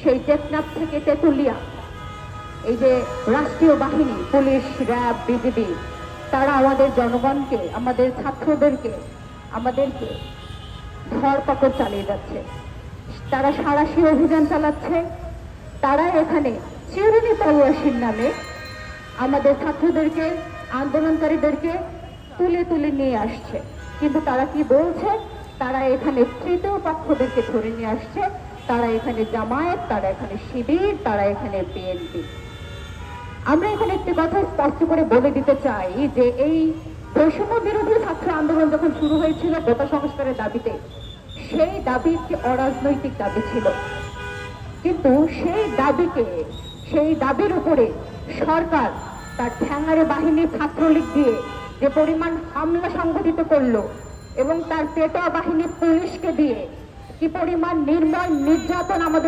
সেই টেকনাফ থেকে তেঁতুলিয়া এই যে রাষ্ট্রীয় বাহিনী পুলিশ, র্যাব, বিজিবি তারা আমাদের জনগণকে, আমাদের ছাত্রদেরকে, আমাদেরকে ধরপাকড় চালিয়ে যাচ্ছে। তারা সাঁড়াশি অভিযান চালাচ্ছে। তারা এখানে চিরুনি তল্লাশির নামে আমাদের ছাত্রদেরকে, আন্দোলনকারীদেরকে তুলে তুলে নিয়ে আসছে। কিন্তু তারা কি বলছে? তারা এখানে তৃতীয় পক্ষদেরকে ধরে নিয়ে আসছে। তারা এখানে জামায়াত, তারা এখানে শিবির, তারা এখানে বিএনপি। আমরা এখানে একটি কথা স্পষ্ট করে বলে দিতে চাই যে এই বৈষম্য বিরোধী ছাত্র আন্দোলন যখন শুরু হয়েছিল কোটা সংস্কারের দাবিতে, সেই দাবি একটি অরাজনৈতিক দাবি ছিল। কিন্তু সেই দাবির উপরে সরকার তার ঠ্যাঙারে বাহিনী ছাত্রলীগ দিয়ে যে পরিমাণ হামলা সংঘটিত করলো এবং তার পেটোয়া বাহিনী পুলিশকে দিয়ে কি পরিমাণ নির্মম নির্যাতন আমাদের